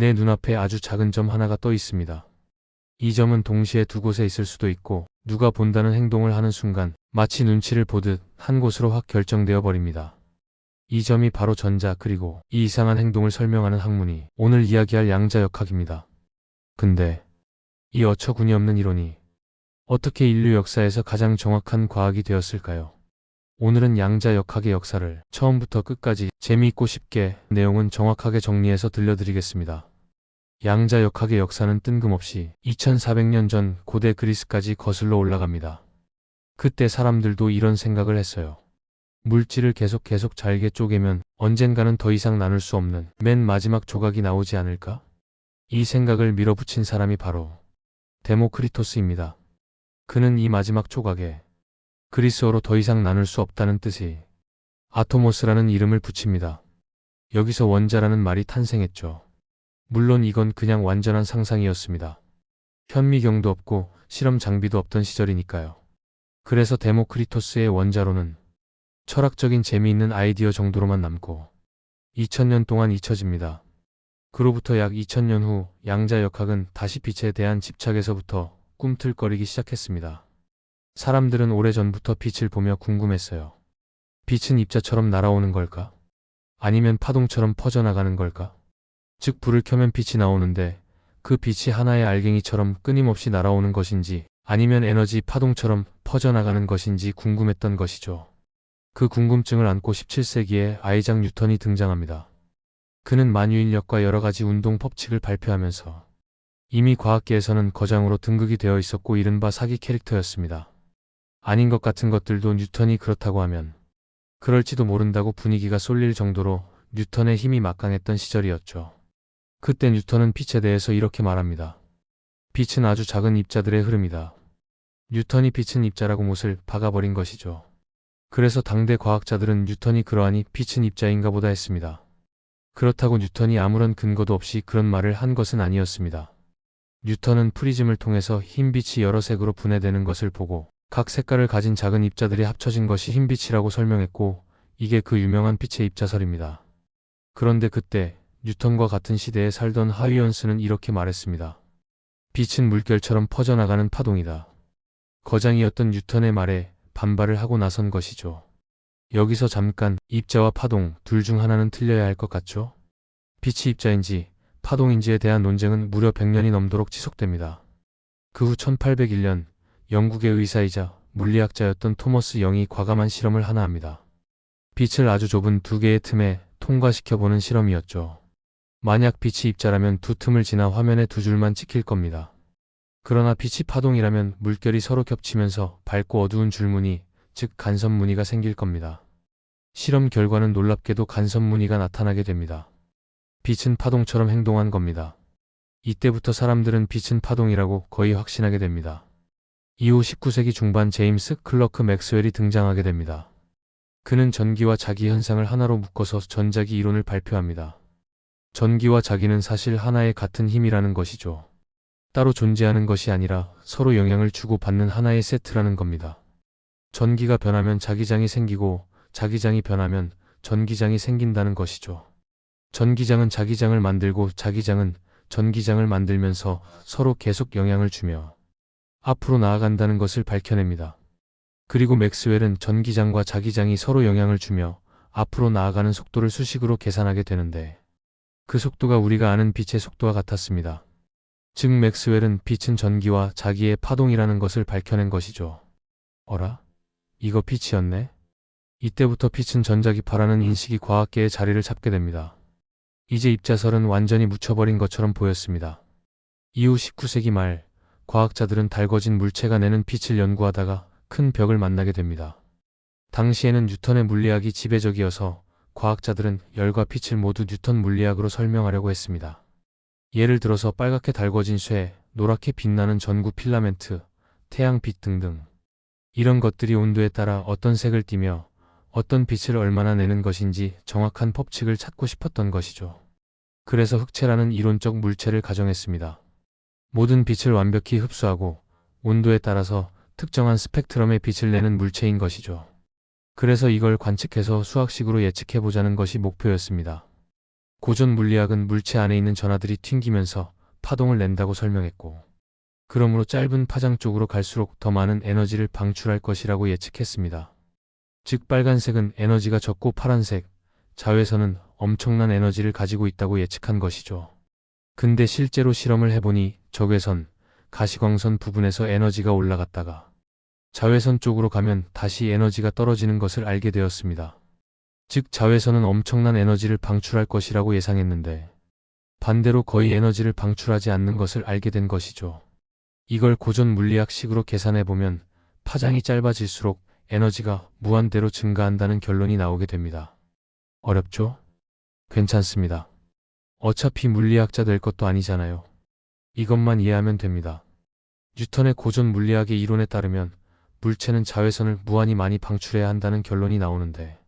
내 눈앞에 아주 작은 점 하나가 떠 있습니다. 이 점은 동시에 두 곳에 있을 수도 있고 누가 본다는 행동을 하는 순간 마치 눈치를 보듯 한 곳으로 확 결정되어 버립니다. 이 점이 바로 전자 그리고 이 이상한 행동을 설명하는 학문이 오늘 이야기할 양자역학입니다. 근데 이 어처구니 없는 이론이 어떻게 인류 역사에서 가장 정확한 과학이 되었을까요? 오늘은 양자역학의 역사를 처음부터 끝까지 재미있고 쉽게 내용은 정확하게 정리해서 들려드리겠습니다. 양자역학의 역사는 뜬금없이 2400년 전 고대 그리스까지 거슬러 올라갑니다. 그때 사람들도 이런 생각을 했어요. 물질을 계속 잘게 쪼개면 언젠가는 더 이상 나눌 수 없는 맨 마지막 조각이 나오지 않을까? 이 생각을 밀어붙인 사람이 바로 데모크리토스입니다. 그는 이 마지막 조각에 그리스어로 더 이상 나눌 수 없다는 뜻이 아토모스라는 이름을 붙입니다. 여기서 원자라는 말이 탄생했죠. 물론 이건 그냥 완전한 상상이었습니다. 현미경도 없고 실험 장비도 없던 시절이니까요. 그래서 데모크리토스의 원자로는 철학적인 재미있는 아이디어 정도로만 남고 2000년 동안 잊혀집니다. 그로부터 약 2000년 후 양자역학은 다시 빛에 대한 집착에서부터 꿈틀거리기 시작했습니다. 사람들은 오래전부터 빛을 보며 궁금했어요. 빛은 입자처럼 날아오는 걸까? 아니면 파동처럼 퍼져나가는 걸까? 즉 불을 켜면 빛이 나오는데 그 빛이 하나의 알갱이처럼 끊임없이 날아오는 것인지 아니면 에너지 파동처럼 퍼져나가는 것인지 궁금했던 것이죠. 그 궁금증을 안고 17세기에 아이작 뉴턴이 등장합니다. 그는 만유인력과 여러가지 운동 법칙을 발표하면서 이미 과학계에서는 거장으로 등극이 되어 있었고 이른바 사기 캐릭터였습니다. 아닌 것 같은 것들도 뉴턴이 그렇다고 하면 그럴지도 모른다고 분위기가 쏠릴 정도로 뉴턴의 힘이 막강했던 시절이었죠. 그때 뉴턴은 빛에 대해서 이렇게 말합니다. 빛은 아주 작은 입자들의 흐름이다. 뉴턴이 빛은 입자라고 못을 박아버린 것이죠. 그래서 당대 과학자들은 뉴턴이 그러하니 빛은 입자인가 보다 했습니다. 그렇다고 뉴턴이 아무런 근거도 없이 그런 말을 한 것은 아니었습니다. 뉴턴은 프리즘을 통해서 흰빛이 여러 색으로 분해되는 것을 보고 각 색깔을 가진 작은 입자들이 합쳐진 것이 흰빛이라고 설명했고 이게 그 유명한 빛의 입자설입니다. 그런데 그때 뉴턴과 같은 시대에 살던 하위언스는 이렇게 말했습니다. 빛은 물결처럼 퍼져나가는 파동이다. 거장이었던 뉴턴의 말에 반발을 하고 나선 것이죠. 여기서 잠깐 입자와 파동 둘 중 하나는 틀려야 할 것 같죠? 빛이 입자인지 파동인지에 대한 논쟁은 무려 100년이 넘도록 지속됩니다. 그 후 1801년 영국의 의사이자 물리학자였던 토머스 영이 과감한 실험을 하나 합니다. 빛을 아주 좁은 두 개의 틈에 통과시켜보는 실험이었죠. 만약 빛이 입자라면 두 틈을 지나 화면에 두 줄만 찍힐 겁니다. 그러나 빛이 파동이라면 물결이 서로 겹치면서 밝고 어두운 줄무늬, 즉 간섭무늬가 생길 겁니다. 실험 결과는 놀랍게도 간섭무늬가 나타나게 됩니다. 빛은 파동처럼 행동한 겁니다. 이때부터 사람들은 빛은 파동이라고 거의 확신하게 됩니다. 이후 19세기 중반 제임스 클러크 맥스웰이 등장하게 됩니다. 그는 전기와 자기 현상을 하나로 묶어서 전자기 이론을 발표합니다. 전기와 자기는 사실 하나의 같은 힘이라는 것이죠. 따로 존재하는 것이 아니라 서로 영향을 주고받는 하나의 세트라는 겁니다. 전기가 변하면 자기장이 생기고 자기장이 변하면 전기장이 생긴다는 것이죠. 전기장은 자기장을 만들고 자기장은 전기장을 만들면서 서로 계속 영향을 주며 앞으로 나아간다는 것을 밝혀냅니다. 그리고 맥스웰은 전기장과 자기장이 서로 영향을 주며 앞으로 나아가는 속도를 수식으로 계산하게 되는데 그 속도가 우리가 아는 빛의 속도와 같았습니다. 즉 맥스웰은 빛은 전기와 자기의 파동이라는 것을 밝혀낸 것이죠. 어라? 이거 빛이었네? 이때부터 빛은 전자기파라는 인식이 과학계에 자리를 잡게 됩니다. 이제 입자설은 완전히 묻혀버린 것처럼 보였습니다. 이후 19세기 말 과학자들은 달궈진 물체가 내는 빛을 연구하다가 큰 벽을 만나게 됩니다. 당시에는 뉴턴의 물리학이 지배적이어서 과학자들은 열과 빛을 모두 뉴턴 물리학으로 설명하려고 했습니다. 예를 들어서 빨갛게 달궈진 쇠, 노랗게 빛나는 전구 필라멘트, 태양빛 등등. 이런 것들이 온도에 따라 어떤 색을 띠며 어떤 빛을 얼마나 내는 것인지 정확한 법칙을 찾고 싶었던 것이죠. 그래서 흑체라는 이론적 물체를 가정했습니다. 모든 빛을 완벽히 흡수하고 온도에 따라서 특정한 스펙트럼의 빛을 내는 물체인 것이죠. 그래서 이걸 관측해서 수학식으로 예측해보자는 것이 목표였습니다. 고전 물리학은 물체 안에 있는 전하들이 튕기면서 파동을 낸다고 설명했고, 그러므로 짧은 파장 쪽으로 갈수록 더 많은 에너지를 방출할 것이라고 예측했습니다. 즉 빨간색은 에너지가 적고 파란색, 자외선은 엄청난 에너지를 가지고 있다고 예측한 것이죠. 근데 실제로 실험을 해보니 적외선, 가시광선 부분에서 에너지가 올라갔다가 자외선 쪽으로 가면 다시 에너지가 떨어지는 것을 알게 되었습니다. 즉 자외선은 엄청난 에너지를 방출할 것이라고 예상했는데 반대로 거의 에너지를 방출하지 않는 것을 알게 된 것이죠. 이걸 고전 물리학식으로 계산해보면 파장이 짧아질수록 에너지가 무한대로 증가한다는 결론이 나오게 됩니다. 어렵죠? 괜찮습니다. 어차피 물리학자 될 것도 아니잖아요. 이것만 이해하면 됩니다. 뉴턴의 고전 물리학의 이론에 따르면 물체는 자외선을 무한히 많이 방출해야 한다는 결론이 나오는데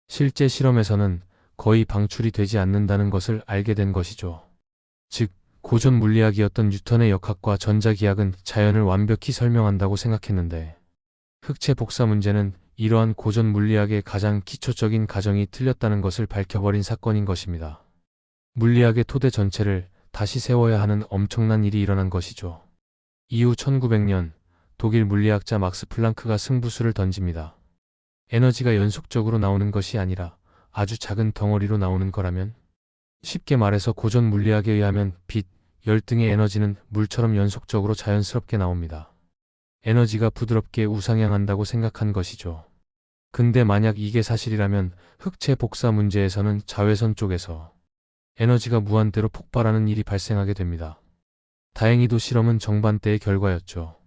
실제 실험에서는 거의 방출이 되지 않는다는 것을 알게 된 것이죠. 즉, 고전 물리학이었던 뉴턴의 역학과 전자기학은 자연을 완벽히 설명한다고 생각했는데 흑체 복사 문제는 이러한 고전 물리학의 가장 기초적인 가정이 틀렸다는 것을 밝혀버린 사건인 것입니다. 물리학의 토대 전체를 다시 세워야 하는 엄청난 일이 일어난 것이죠. 이후 1900년 독일 물리학자 막스 플랑크가 승부수를 던집니다. 에너지가 연속적으로 나오는 것이 아니라 아주 작은 덩어리로 나오는 거라면? 쉽게 말해서 고전 물리학에 의하면 빛, 열 등의 에너지는 물처럼 연속적으로 자연스럽게 나옵니다. 에너지가 부드럽게 우상향한다고 생각한 것이죠. 근데 만약 이게 사실이라면 흑체 복사 문제에서는 자외선 쪽에서 에너지가 무한대로 폭발하는 일이 발생하게 됩니다. 다행히도 실험은 정반대의 결과였죠.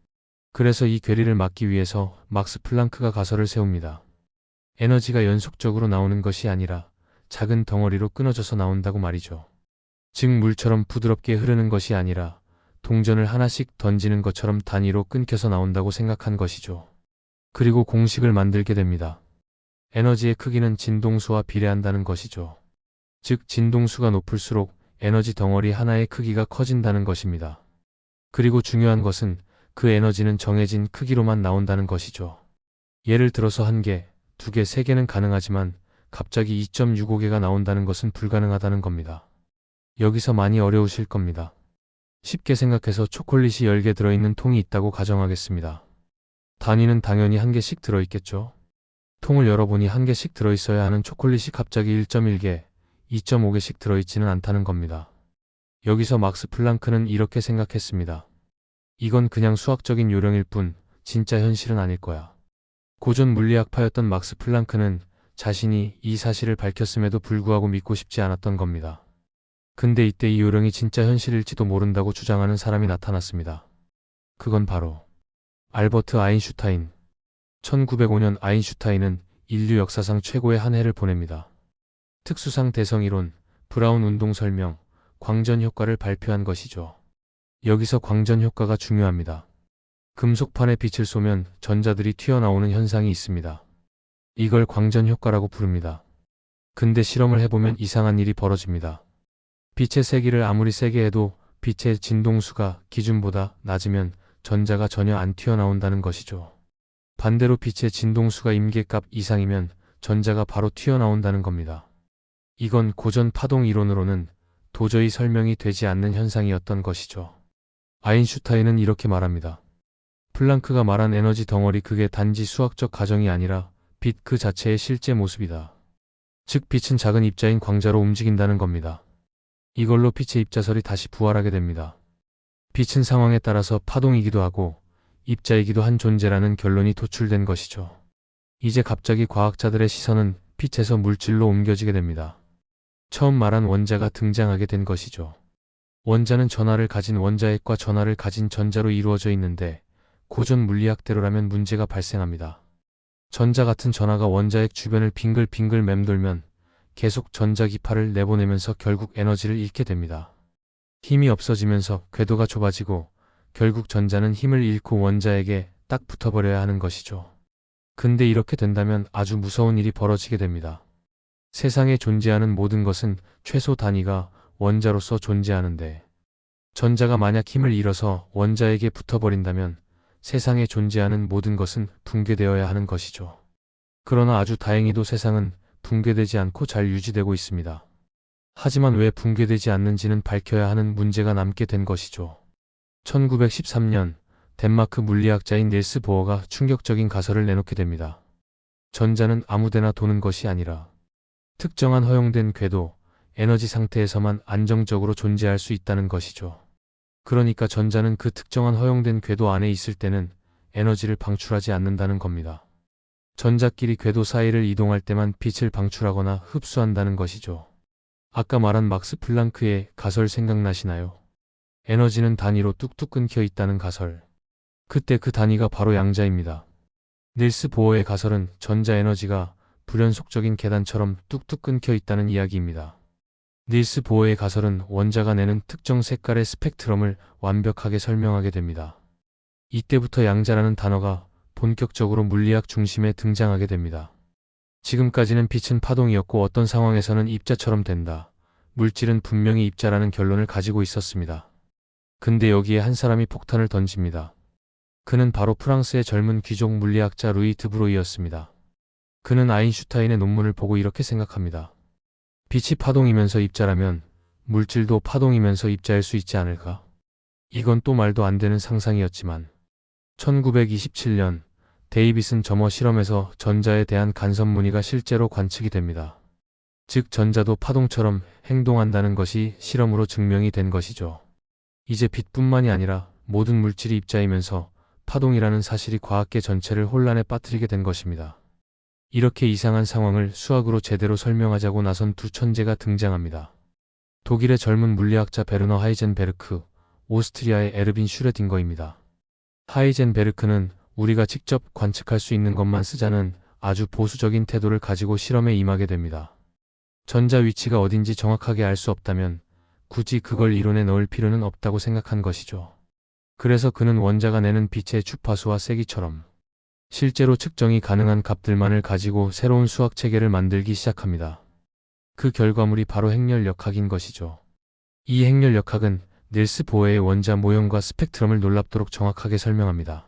그래서 이 괴리를 막기 위해서 막스 플랑크가 가설을 세웁니다. 에너지가 연속적으로 나오는 것이 아니라 작은 덩어리로 끊어져서 나온다고 말이죠. 즉 물처럼 부드럽게 흐르는 것이 아니라 동전을 하나씩 던지는 것처럼 단위로 끊겨서 나온다고 생각한 것이죠. 그리고 공식을 만들게 됩니다. 에너지의 크기는 진동수와 비례한다는 것이죠. 즉 진동수가 높을수록 에너지 덩어리 하나의 크기가 커진다는 것입니다. 그리고 중요한 것은 그 에너지는 정해진 크기로만 나온다는 것이죠. 예를 들어서 1개, 2개, 3개는 가능하지만 갑자기 2.65개가 나온다는 것은 불가능하다는 겁니다. 여기서 많이 어려우실 겁니다. 쉽게 생각해서 초콜릿이 10개 들어있는 통이 있다고 가정하겠습니다. 단위는 당연히 1개씩 들어있겠죠. 통을 열어보니 1개씩 들어있어야 하는 초콜릿이 갑자기 1.1개, 2.5개씩 들어있지는 않다는 겁니다. 여기서 막스 플랑크는 이렇게 생각했습니다. 이건 그냥 수학적인 요령일 뿐 진짜 현실은 아닐 거야. 고전 물리학파였던 막스 플랑크는 자신이 이 사실을 밝혔음에도 불구하고 믿고 싶지 않았던 겁니다. 근데 이때 이 요령이 진짜 현실일지도 모른다고 주장하는 사람이 나타났습니다. 그건 바로 알버트 아인슈타인. 1905년 아인슈타인은 인류 역사상 최고의 한 해를 보냅니다. 특수상 대성이론, 브라운 운동 설명, 광전 효과를 발표한 것이죠. 여기서 광전 효과가 중요합니다. 금속판에 빛을 쏘면 전자들이 튀어나오는 현상이 있습니다. 이걸 광전 효과라고 부릅니다. 근데 실험을 해보면 이상한 일이 벌어집니다. 빛의 세기를 아무리 세게 해도 빛의 진동수가 기준보다 낮으면 전자가 전혀 안 튀어나온다는 것이죠. 반대로 빛의 진동수가 임계값 이상이면 전자가 바로 튀어나온다는 겁니다. 이건 고전 파동 이론으로는 도저히 설명이 되지 않는 현상이었던 것이죠. 아인슈타인은 이렇게 말합니다. 플랑크가 말한 에너지 덩어리 그게 단지 수학적 가정이 아니라 빛 그 자체의 실제 모습이다. 즉 빛은 작은 입자인 광자로 움직인다는 겁니다. 이걸로 빛의 입자설이 다시 부활하게 됩니다. 빛은 상황에 따라서 파동이기도 하고 입자이기도 한 존재라는 결론이 도출된 것이죠. 이제 갑자기 과학자들의 시선은 빛에서 물질로 옮겨지게 됩니다. 처음 말한 원자가 등장하게 된 것이죠. 원자는 전하를 가진 원자핵과 전하를 가진 전자로 이루어져 있는데 고전 물리학대로라면 문제가 발생합니다. 전자 같은 전하가 원자핵 주변을 빙글빙글 맴돌면 계속 전자기파를 내보내면서 결국 에너지를 잃게 됩니다. 힘이 없어지면서 궤도가 좁아지고 결국 전자는 힘을 잃고 원자에게 딱 붙어버려야 하는 것이죠. 근데 이렇게 된다면 아주 무서운 일이 벌어지게 됩니다. 세상에 존재하는 모든 것은 최소 단위가 원자로서 존재하는데 전자가 만약 힘을 잃어서 원자에게 붙어버린다면 세상에 존재하는 모든 것은 붕괴되어야 하는 것이죠. 그러나 아주 다행히도 세상은 붕괴되지 않고 잘 유지되고 있습니다. 하지만 왜 붕괴되지 않는지는 밝혀야 하는 문제가 남게 된 것이죠. 1913년 덴마크 물리학자인 닐스 보어가 충격적인 가설을 내놓게 됩니다. 전자는 아무데나 도는 것이 아니라 특정한 허용된 궤도, 에너지 상태에서만 안정적으로 존재할 수 있다는 것이죠. 그러니까 전자는 그 특정한 허용된 궤도 안에 있을 때는 에너지를 방출하지 않는다는 겁니다. 전자끼리 궤도 사이를 이동할 때만 빛을 방출하거나 흡수한다는 것이죠. 아까 말한 막스 플랑크의 가설 생각나시나요? 에너지는 단위로 뚝뚝 끊겨 있다는 가설. 그때 그 단위가 바로 양자입니다. 닐스 보어의 가설은 전자 에너지가 불연속적인 계단처럼 뚝뚝 끊겨 있다는 이야기입니다. 닐스 보어의 가설은 원자가 내는 특정 색깔의 스펙트럼을 완벽하게 설명하게 됩니다. 이때부터 양자라는 단어가 본격적으로 물리학 중심에 등장하게 됩니다. 지금까지는 빛은 파동이었고 어떤 상황에서는 입자처럼 된다. 물질은 분명히 입자라는 결론을 가지고 있었습니다. 근데 여기에 한 사람이 폭탄을 던집니다. 그는 바로 프랑스의 젊은 귀족 물리학자 루이 드브로이였습니다. 그는 아인슈타인의 논문을 보고 이렇게 생각합니다. 빛이 파동이면서 입자라면 물질도 파동이면서 입자일 수 있지 않을까? 이건 또 말도 안 되는 상상이었지만 1927년 데이비슨 점어 실험에서 전자에 대한 간섭 무늬가 실제로 관측이 됩니다. 즉 전자도 파동처럼 행동한다는 것이 실험으로 증명이 된 것이죠. 이제 빛뿐만이 아니라 모든 물질이 입자이면서 파동이라는 사실이 과학계 전체를 혼란에 빠뜨리게 된 것입니다. 이렇게 이상한 상황을 수학으로 제대로 설명하자고 나선 두 천재가 등장합니다. 독일의 젊은 물리학자 베르너 하이젠베르크, 오스트리아의 에르빈 슈레딩거입니다. 하이젠베르크는 우리가 직접 관측할 수 있는 것만 쓰자는 아주 보수적인 태도를 가지고 실험에 임하게 됩니다. 전자 위치가 어딘지 정확하게 알 수 없다면 굳이 그걸 이론에 넣을 필요는 없다고 생각한 것이죠. 그래서 그는 원자가 내는 빛의 주파수와 세기처럼 실제로 측정이 가능한 값들만을 가지고 새로운 수학 체계를 만들기 시작합니다. 그 결과물이 바로 행렬역학인 것이죠. 이 행렬역학은 닐스 보어의 원자 모형과 스펙트럼을 놀랍도록 정확하게 설명합니다.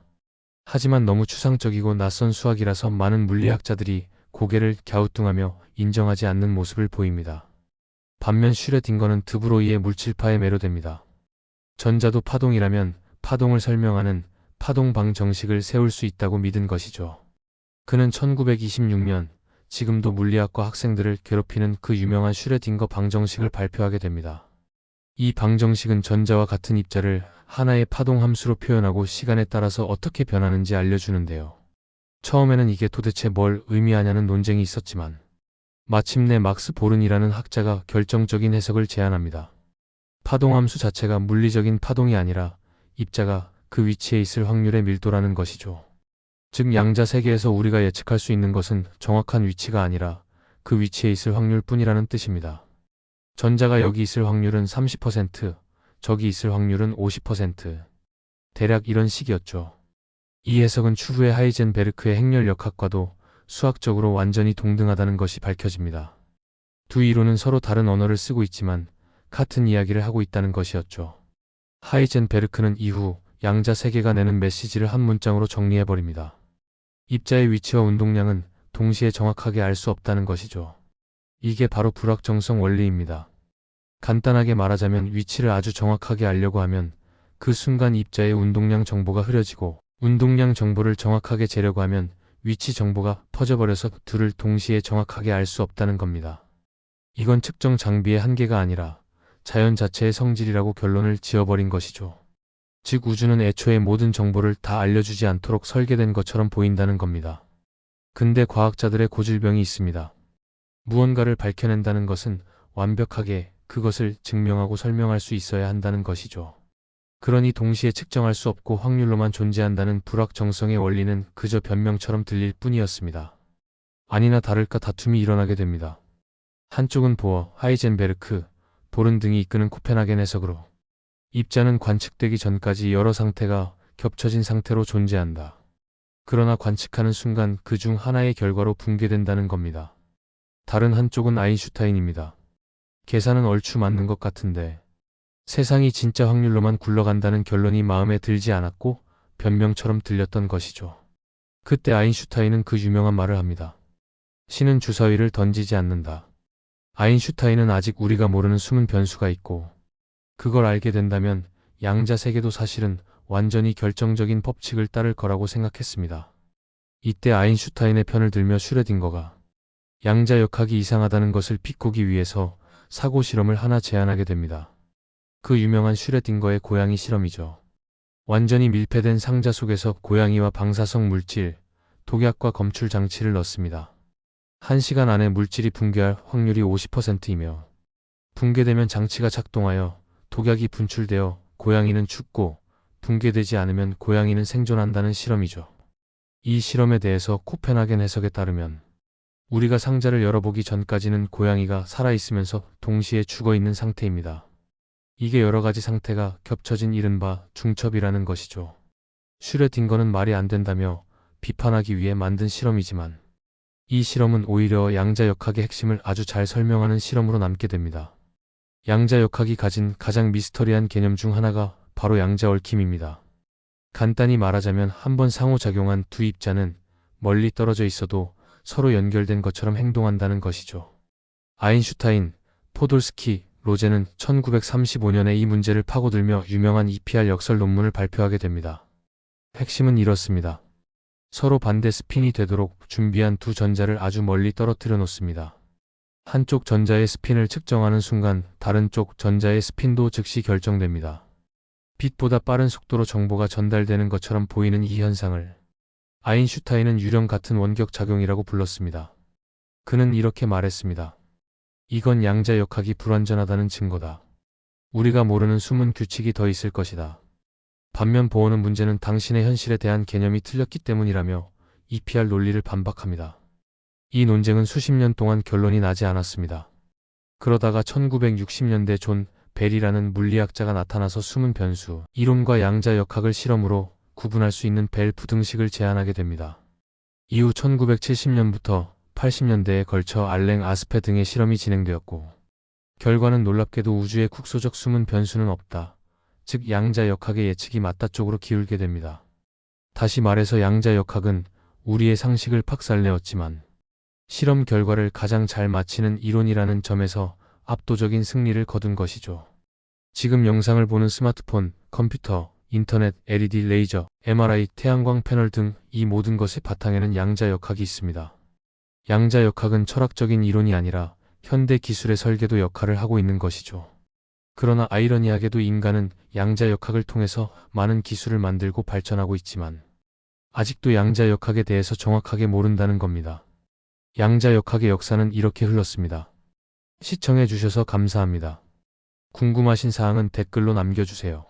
하지만 너무 추상적이고 낯선 수학이라서 많은 물리학자들이 고개를 갸우뚱하며 인정하지 않는 모습을 보입니다. 반면 슈레딩거는 드브로이의 물질파에 매료됩니다. 전자도 파동이라면 파동을 설명하는 파동방 정식을 세울 수 있다고 믿은 것이죠. 그는 1926년 지금도 물리학과 학생들을 괴롭히는 그 유명한 슈레딩거 방정식을 발표하게 됩니다. 이 방정식은 전자와 같은 입자를 하나의 파동 함수로 표현하고 시간에 따라서 어떻게 변하는지 알려주는데요. 처음에는 이게 도대체 뭘 의미하냐는 논쟁이 있었지만 마침내 막스 보른이라는 학자가 결정적인 해석을 제안합니다. 파동함수 자체가 물리적인 파동이 아니라 입자가 그 위치에 있을 확률의 밀도라는 것이죠. 즉 양자 세계에서 우리가 예측할 수 있는 것은 정확한 위치가 아니라 그 위치에 있을 확률뿐이라는 뜻입니다. 전자가 여기 있을 확률은 30%, 저기 있을 확률은 50%. 대략 이런 식이었죠. 이 해석은 추후에 하이젠베르크의 행렬역학과도 수학적으로 완전히 동등하다는 것이 밝혀집니다. 두 이론은 서로 다른 언어를 쓰고 있지만 같은 이야기를 하고 있다는 것이었죠. 하이젠베르크는 이후 양자 세계가 내는 메시지를 한 문장으로 정리해버립니다. 입자의 위치와 운동량은 동시에 정확하게 알 수 없다는 것이죠. 이게 바로 불확정성 원리입니다. 간단하게 말하자면 위치를 아주 정확하게 알려고 하면 그 순간 입자의 운동량 정보가 흐려지고 운동량 정보를 정확하게 재려고 하면 위치 정보가 퍼져버려서 둘을 동시에 정확하게 알 수 없다는 겁니다. 이건 측정 장비의 한계가 아니라 자연 자체의 성질이라고 결론을 지어버린 것이죠. 즉 우주는 애초에 모든 정보를 다 알려주지 않도록 설계된 것처럼 보인다는 겁니다. 근데 과학자들의 고질병이 있습니다. 무언가를 밝혀낸다는 것은 완벽하게 그것을 증명하고 설명할 수 있어야 한다는 것이죠. 그러니 동시에 측정할 수 없고 확률로만 존재한다는 불확정성의 원리는 그저 변명처럼 들릴 뿐이었습니다. 아니나 다를까 다툼이 일어나게 됩니다. 한쪽은 보어, 하이젠베르크, 보른 등이 이끄는 코펜하겐 해석으로 입자는 관측되기 전까지 여러 상태가 겹쳐진 상태로 존재한다. 그러나 관측하는 순간 그 중 하나의 결과로 붕괴된다는 겁니다. 다른 한쪽은 아인슈타인입니다. 계산은 얼추 맞는 것 같은데 세상이 진짜 확률로만 굴러간다는 결론이 마음에 들지 않았고 변명처럼 들렸던 것이죠. 그때 아인슈타인은 그 유명한 말을 합니다. 신은 주사위를 던지지 않는다. 아인슈타인은 아직 우리가 모르는 숨은 변수가 있고, 그걸 알게 된다면 양자 세계도 사실은 완전히 결정적인 법칙을 따를 거라고 생각했습니다. 이때 아인슈타인의 편을 들며 슈레딩거가 양자 역학이 이상하다는 것을 비꼬기 위해서 사고 실험을 하나 제안하게 됩니다. 그 유명한 슈레딩거의 고양이 실험이죠. 완전히 밀폐된 상자 속에서 고양이와 방사성 물질, 독약과 검출 장치를 넣습니다. 1시간 안에 물질이 붕괴할 확률이 50%이며 붕괴되면 장치가 작동하여 독약이 분출되어 고양이는 죽고 붕괴되지 않으면 고양이는 생존한다는 실험이죠. 이 실험에 대해서 코펜하겐 해석에 따르면 우리가 상자를 열어보기 전까지는 고양이가 살아있으면서 동시에 죽어있는 상태입니다. 이게 여러 가지 상태가 겹쳐진 이른바 중첩이라는 것이죠. 슈레딩거는 말이 안 된다며 비판하기 위해 만든 실험이지만 이 실험은 오히려 양자 역학의 핵심을 아주 잘 설명하는 실험으로 남게 됩니다. 양자 역학이 가진 가장 미스터리한 개념 중 하나가 바로 양자 얽힘입니다. 간단히 말하자면 한번 상호작용한 두 입자는 멀리 떨어져 있어도 서로 연결된 것처럼 행동한다는 것이죠. 아인슈타인, 포돌스키, 로제는 1935년에 이 문제를 파고들며 유명한 EPR 역설 논문을 발표하게 됩니다. 핵심은 이렇습니다. 서로 반대 스핀이 되도록 준비한 두 전자를 아주 멀리 떨어뜨려 놓습니다. 한쪽 전자의 스핀을 측정하는 순간 다른 쪽 전자의 스핀도 즉시 결정됩니다. 빛보다 빠른 속도로 정보가 전달되는 것처럼 보이는 이 현상을 아인슈타인은 유령 같은 원격 작용이라고 불렀습니다. 그는 이렇게 말했습니다. 이건 양자 역학이 불완전하다는 증거다. 우리가 모르는 숨은 규칙이 더 있을 것이다. 반면 보어는 문제는 당신의 현실에 대한 개념이 틀렸기 때문이라며 EPR 논리를 반박합니다. 이 논쟁은 수십 년 동안 결론이 나지 않았습니다. 그러다가 1960년대 존 벨이라는 물리학자가 나타나서 숨은 변수, 이론과 양자 역학을 실험으로 구분할 수 있는 벨 부등식을 제안하게 됩니다. 이후 1970년부터 80년대에 걸쳐 알랭 아스페 등의 실험이 진행되었고, 결과는 놀랍게도 우주에 국소적 숨은 변수는 없다. 즉 양자 역학의 예측이 맞다 쪽으로 기울게 됩니다. 다시 말해서 양자 역학은 우리의 상식을 박살내었지만 실험 결과를 가장 잘 맞히는 이론이라는 점에서 압도적인 승리를 거둔 것이죠. 지금 영상을 보는 스마트폰, 컴퓨터, 인터넷, LED 레이저, MRI, 태양광 패널 등 이 모든 것의 바탕에는 양자 역학이 있습니다. 양자 역학은 철학적인 이론이 아니라 현대 기술의 설계도 역할을 하고 있는 것이죠. 그러나 아이러니하게도 인간은 양자 역학을 통해서 많은 기술을 만들고 발전하고 있지만 아직도 양자 역학에 대해서 정확하게 모른다는 겁니다. 양자 역학의 역사는 이렇게 흘렀습니다. 시청해 주셔서 감사합니다. 궁금하신 사항은 댓글로 남겨주세요.